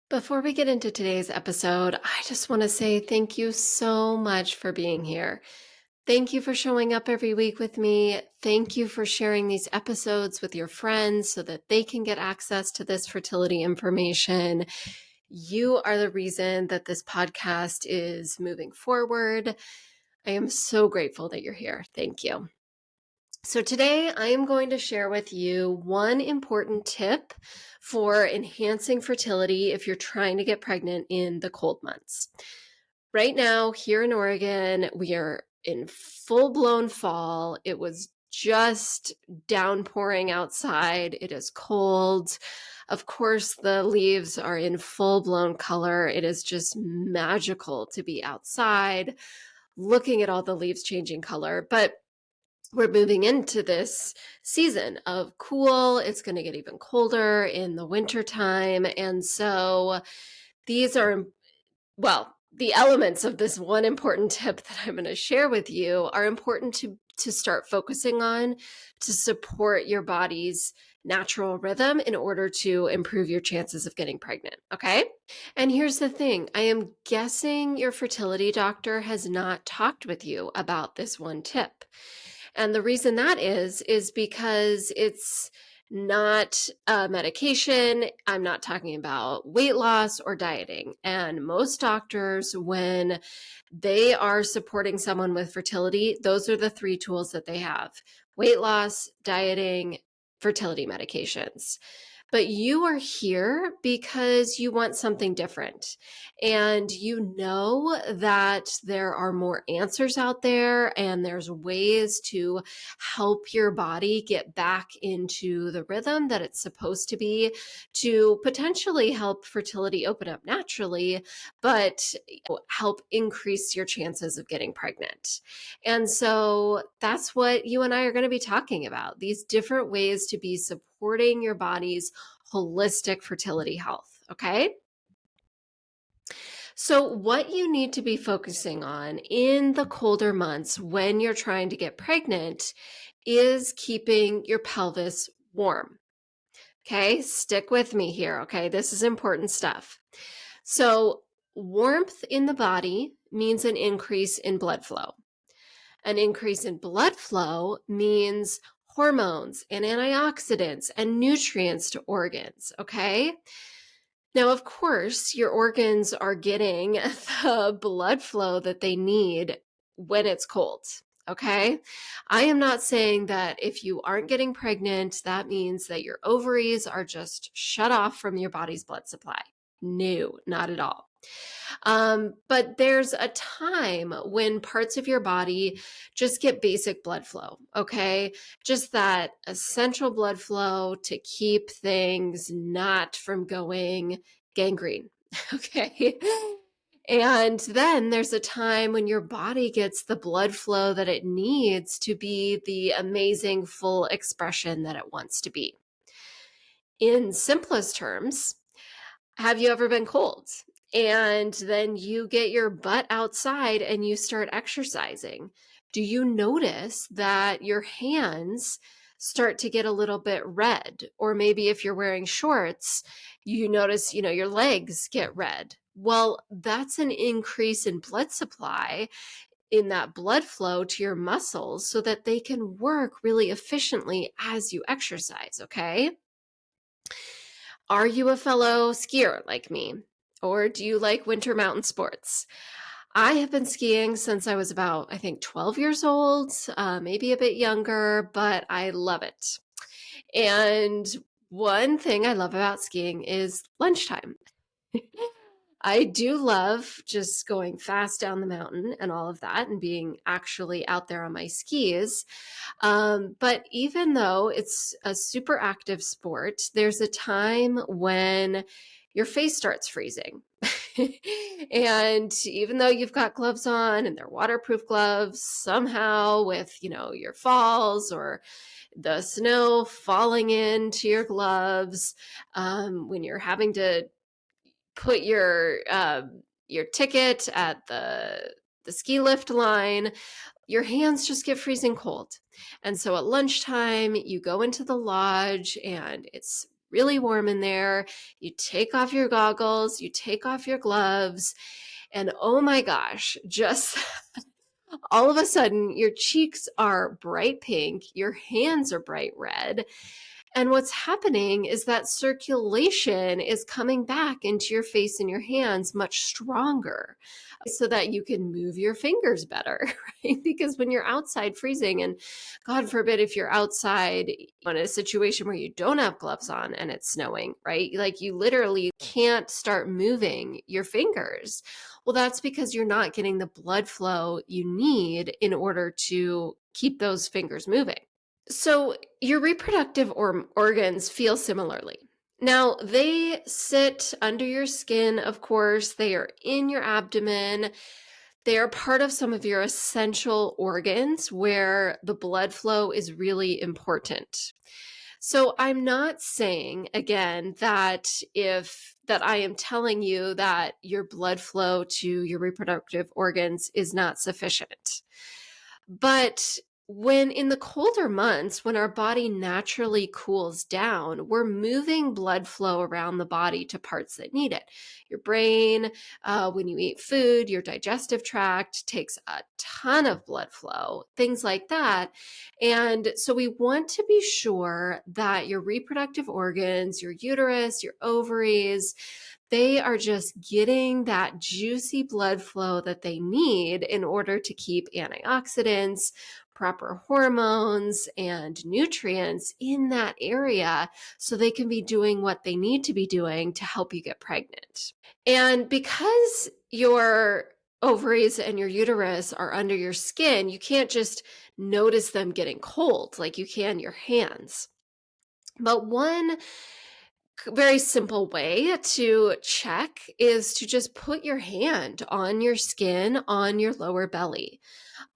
Before we get into today's episode, I just want to say thank you so much for being here. Thank you for showing up every week with me. Thank you for sharing these episodes with your friends so that they can get access to this fertility information. You are the reason that this podcast is moving forward. I am so grateful that you're here. Thank you. So today I am going to share with you one important tip for enhancing fertility if you're trying to get pregnant in the cold months. Right now, here in Oregon, we are in full-blown fall. It was just downpouring outside. It is cold. Of course, the leaves are in full-blown color. It is just magical to be outside, looking at all the leaves changing color. But we're moving into this season of cool. It's going to get even colder in the winter time. And so these are, well, the elements of this one important tip that I'm going to share with you are important to start focusing on to support your body's natural rhythm in order to improve your chances of getting pregnant. Okay. And here's the thing. I am guessing your fertility doctor has not talked with you about this one tip. And the reason that is because it's not a medication. I'm not talking about weight loss or dieting. And most doctors, when they are supporting someone with fertility, those are the three tools that they have: weight loss, dieting, fertility medications. But you are here because you want something different. And you know that there are more answers out there and there's ways to help your body get back into the rhythm that it's supposed to be to potentially help fertility open up naturally, but help increase your chances of getting pregnant. And so that's what you and I are going to be talking about, these different ways to be supporting your body's holistic fertility health. Okay. So, what you need to be focusing on in the colder months when you're trying to get pregnant is keeping your pelvis warm. Okay. Stick with me here. Okay. This is important stuff. So, warmth in the body means an increase in blood flow. An increase in blood flow means hormones and antioxidants and nutrients to organs. Okay. Now, of course, your organs are getting the blood flow that they need when it's cold. Okay. I am not saying that if you aren't getting pregnant, that means that your ovaries are just shut off from your body's blood supply. No, not at all. But there's a time when parts of your body just get basic blood flow, okay? Just that essential blood flow to keep things not from going gangrene, okay? And then there's a time when your body gets the blood flow that it needs to be the amazing full expression that it wants to be. In simplest terms, have you ever been cold? And then you get your butt outside and you start exercising. Do you notice that your hands start to get a little bit red? Or maybe if you're wearing shorts, you notice, your legs get red. Well, that's an increase in blood supply, in that blood flow to your muscles so that they can work really efficiently as you exercise, okay? Are you a fellow skier like me? Or do you like winter mountain sports? I have been skiing since I was about, I think, 12 years old, maybe a bit younger, but I love it. And one thing I love about skiing is lunchtime. I do love just going fast down the mountain and all of that and being actually out there on my skis. But even though it's a super active sport, there's a time when your face starts freezing. And even though you've got gloves on and they're waterproof gloves, somehow with, your falls or the snow falling into your gloves, when you're having to put your ticket at the ski lift line, your hands just get freezing cold. And so at lunchtime, you go into the lodge and it's really warm in there. You take off your goggles, you take off your gloves, and oh my gosh, just all of a sudden your cheeks are bright pink, your hands are bright red. And what's happening is that circulation is coming back into your face and your hands much stronger so that you can move your fingers better, right? Because when you're outside freezing, and God forbid if you're outside in a situation where you don't have gloves on and it's snowing, right? Like you literally can't start moving your fingers. Well, that's because you're not getting the blood flow you need in order to keep those fingers moving. So your reproductive organs feel similarly. Now, they sit under your skin, of course. They are in your abdomen. They are part of some of your essential organs where the blood flow is really important. So I'm not saying, again, that I am telling you that your blood flow to your reproductive organs is not sufficient. But when in the colder months, when our body naturally cools down, we're moving blood flow around the body to parts that need it. Your brain, when you eat food, your digestive tract takes a ton of blood flow, things like that. And so we want to be sure that your reproductive organs, your uterus, your ovaries, they are just getting that juicy blood flow that they need in order to keep antioxidants, proper hormones, and nutrients in that area so they can be doing what they need to be doing to help you get pregnant. And because your ovaries and your uterus are under your skin, you can't just notice them getting cold like you can your hands. But one very simple way to check is to just put your hand on your skin on your lower belly,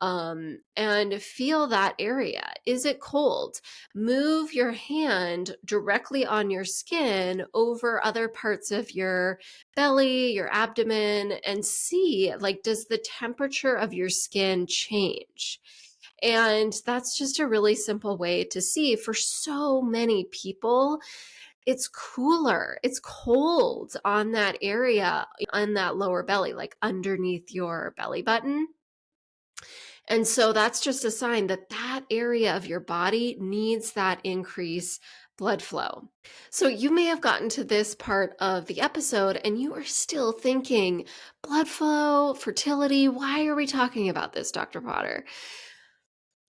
and feel that area. Is it cold? Move your hand directly on your skin over other parts of your belly, your abdomen, and see, like, does the temperature of your skin change? And that's just a really simple way to see. For so many people, it's cooler. It's cold on that area, on that lower belly, like underneath your belly button. And so that's just a sign that that area of your body needs that increased blood flow. So you may have gotten to this part of the episode and you are still thinking, blood flow, fertility, why are we talking about this, Dr. Potter?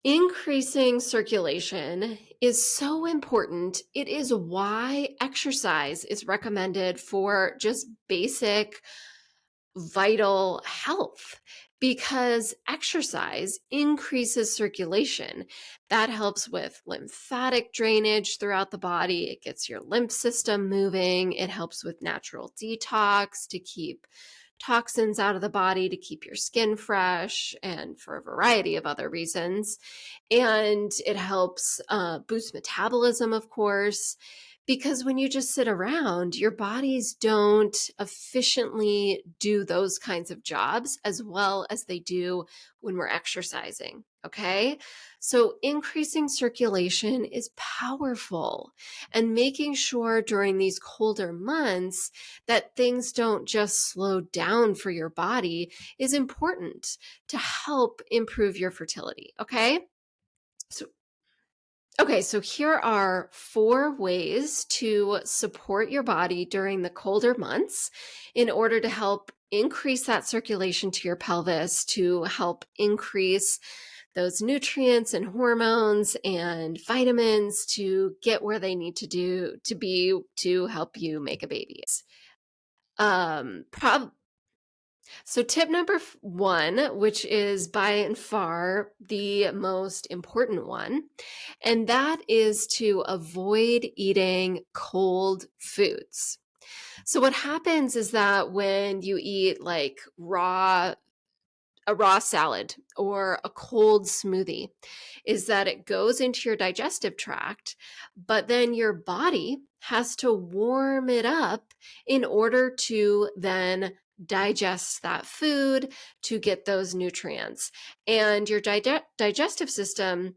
Increasing circulation is so important. It is why exercise is recommended for just basic vital health, because exercise increases circulation. That helps with lymphatic drainage throughout the body. It gets your lymph system moving. It helps with natural detox to keep toxins out of the body, to keep your skin fresh, and for a variety of other reasons. And it helps boost metabolism, of course, because when you just sit around, your bodies don't efficiently do those kinds of jobs as well as they do when we're exercising. Okay. So increasing circulation is powerful, and making sure during these colder months that things don't just slow down for your body is important to help improve your fertility. Okay. So so here are 4 ways to support your body during the colder months in order to help increase that circulation to your pelvis, to help increase those nutrients and hormones and vitamins to get where they need to be to help you make a baby. Um, prob- So, tip number 1, which is by and far the most important one, and that is to avoid eating cold foods. So, what happens is that when you eat like a raw salad or a cold smoothie, is that it goes into your digestive tract, but then your body has to warm it up in order to then digest that food to get those nutrients. And your digestive system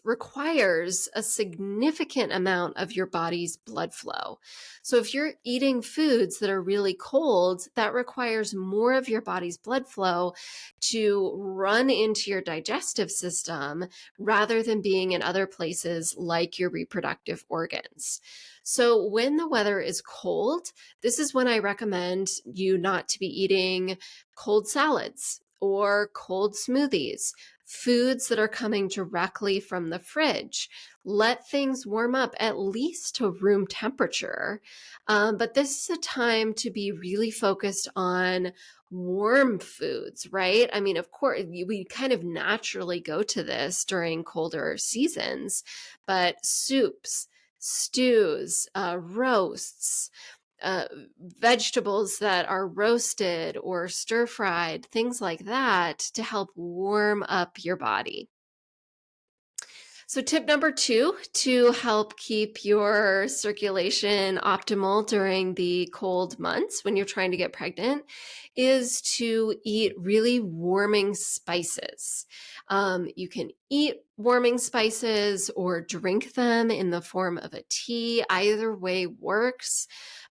requires a significant amount of your body's blood flow. So if you're eating foods that are really cold, that requires more of your body's blood flow to run into your digestive system rather than being in other places like your reproductive organs. So when the weather is cold, this is when I recommend you not to be eating cold salads or cold smoothies, foods that are coming directly from the fridge. Let things warm up at least to room temperature. But this is a time to be really focused on warm foods, right? I mean, of course, we kind of naturally go to this during colder seasons, but soups, stews, roasts, uh, vegetables that are roasted or stir fried, things like that to help warm up your body. So, tip number two to help keep your circulation optimal during the cold months when you're trying to get pregnant is to eat really warming spices. You can eat warming spices or drink them in the form of a tea. Either way works.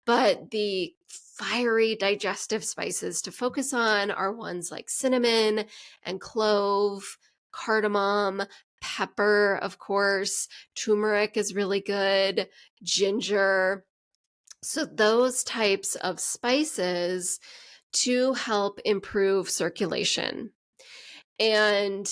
But the fiery digestive spices to focus on are ones like cinnamon and clove, cardamom, pepper, of course, turmeric is really good, ginger. So, those types of spices to help improve circulation. And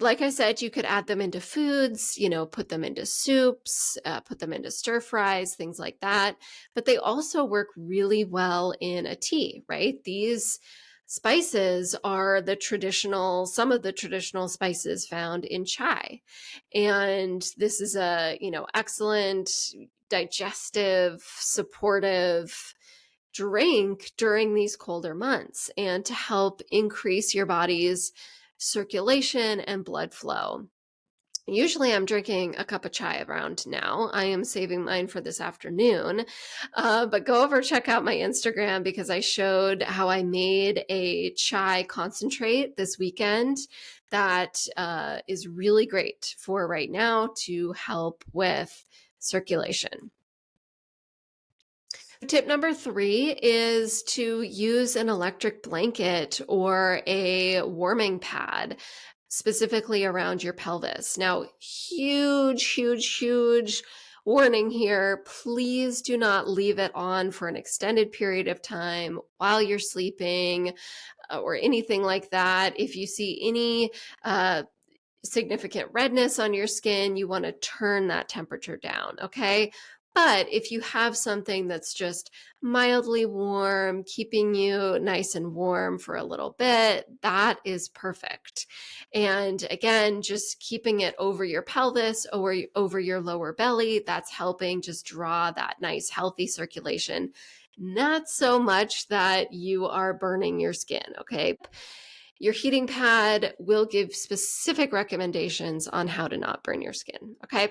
like I said, you could add them into foods, put them into soups, put them into stir fries, things like that. But they also work really well in a tea, right? These spices are some of the traditional spices found in chai. And this is excellent digestive, supportive drink during these colder months and to help increase your body's circulation and blood flow. Usually I'm drinking a cup of chai around now. I am saving mine for this afternoon. But go over, check out my Instagram because I showed how I made a chai concentrate this weekend that is really great for right now to help with circulation. Tip number three is to use an electric blanket or a warming pad, specifically around your pelvis. Now, huge warning here. Please do not leave it on for an extended period of time while you're sleeping or anything like that. If you see any significant redness on your skin, you want to turn that temperature down, okay? But if you have something that's just mildly warm, keeping you nice and warm for a little bit, that is perfect. And again, just keeping it over your pelvis or over your lower belly, that's helping just draw that nice, healthy circulation. Not so much that you are burning your skin, okay? Your heating pad will give specific recommendations on how to not burn your skin, okay?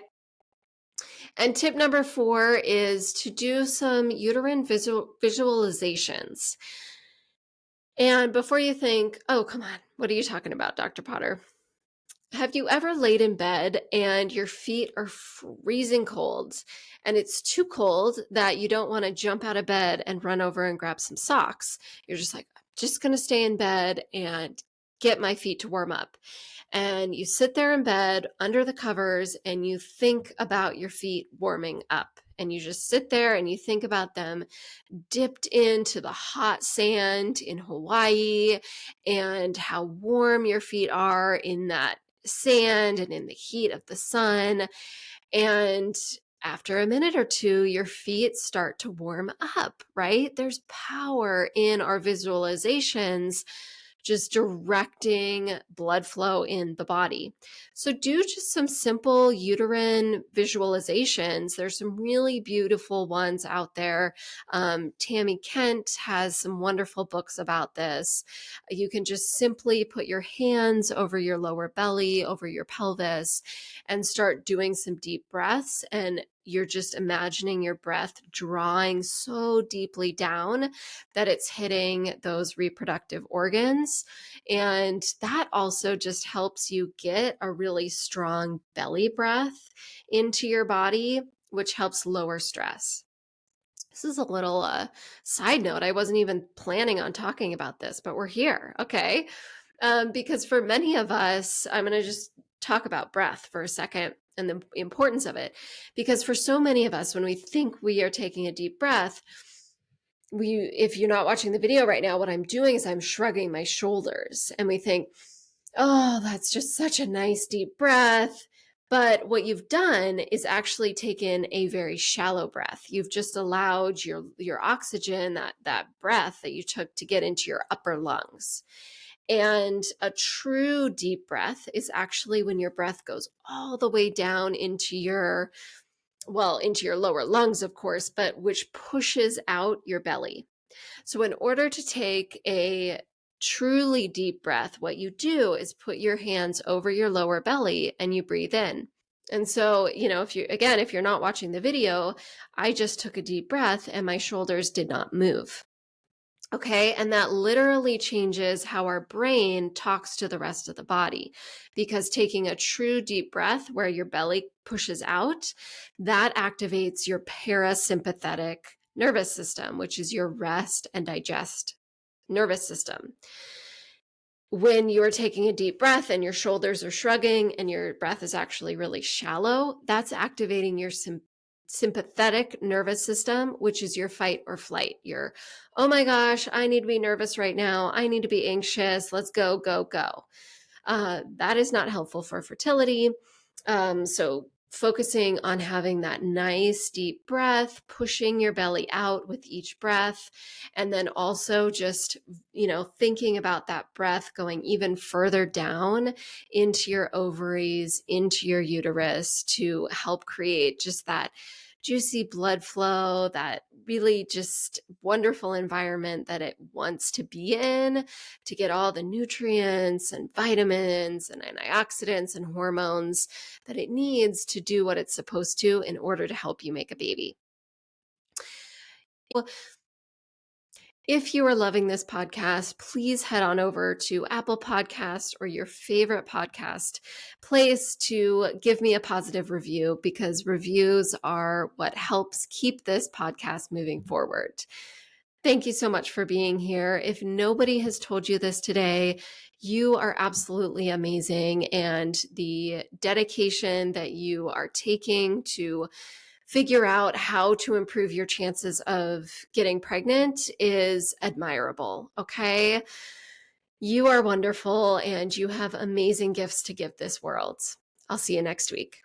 And tip number four is to do some uterine visualizations. And before you think, oh, come on, what are you talking about, Dr. Potter? Have you ever laid in bed and your feet are freezing cold and it's too cold that you don't want to jump out of bed and run over and grab some socks? You're just like, I'm just going to stay in bed and get my feet to warm up. And you sit there in bed under the covers and you think about your feet warming up. And you just sit there and you think about them dipped into the hot sand in Hawaii and how warm your feet are in that sand and in the heat of the sun. And after a minute or two, your feet start to warm up, right? There's power in our visualizations just directing blood flow in the body. So do just some simple uterine visualizations. There's some really beautiful ones out there. Tammy Kent has some wonderful books about this. You can just simply put your hands over your lower belly, over your pelvis, and start doing some deep breaths and you're just imagining your breath drawing so deeply down that it's hitting those reproductive organs. And that also just helps you get a really strong belly breath into your body, which helps lower stress. This is a little side note. I wasn't even planning on talking about this, but we're here. Okay. Because for many of us, I'm going to just talk about breath for a second and the importance of it. Because for so many of us, when we think we are taking a deep breath, if you're not watching the video right now, what I'm doing is I'm shrugging my shoulders, and we think, oh, that's just such a nice deep breath. But what you've done is actually taken a very shallow breath. You've just allowed your oxygen, that breath that you took, to get into your upper lungs. And a true deep breath is actually when your breath goes all the way down into your lower lungs, of course, but which pushes out your belly. So in order to take a truly deep breath, what you do is put your hands over your lower belly and you breathe in. And so, if you're not watching the video, I just took a deep breath and my shoulders did not move. Okay. And that literally changes how our brain talks to the rest of the body, because taking a true deep breath where your belly pushes out, that activates your parasympathetic nervous system, which is your rest and digest nervous system. When you're taking a deep breath and your shoulders are shrugging and your breath is actually really shallow, that's activating your sympathetic nervous system, which is your fight or flight. Your, oh my gosh, I need to be nervous right now. I need to be anxious. Let's go, go, go. That is not helpful for fertility. So focusing on having that nice deep breath, pushing your belly out with each breath, and then also just, thinking about that breath going even further down into your ovaries, into your uterus, to help create just that juicy blood flow, that really just wonderful environment that it wants to be in, to get all the nutrients and vitamins and antioxidants and hormones that it needs to do what it's supposed to in order to help you make a baby. Well, if you are loving this podcast, please head on over to Apple Podcasts or your favorite podcast place to give me a positive review, because reviews are what helps keep this podcast moving forward. Thank you so much for being here. If nobody has told you this today, you are absolutely amazing. And the dedication that you are taking to figure out how to improve your chances of getting pregnant is admirable. Okay. You are wonderful and you have amazing gifts to give this world. I'll see you next week.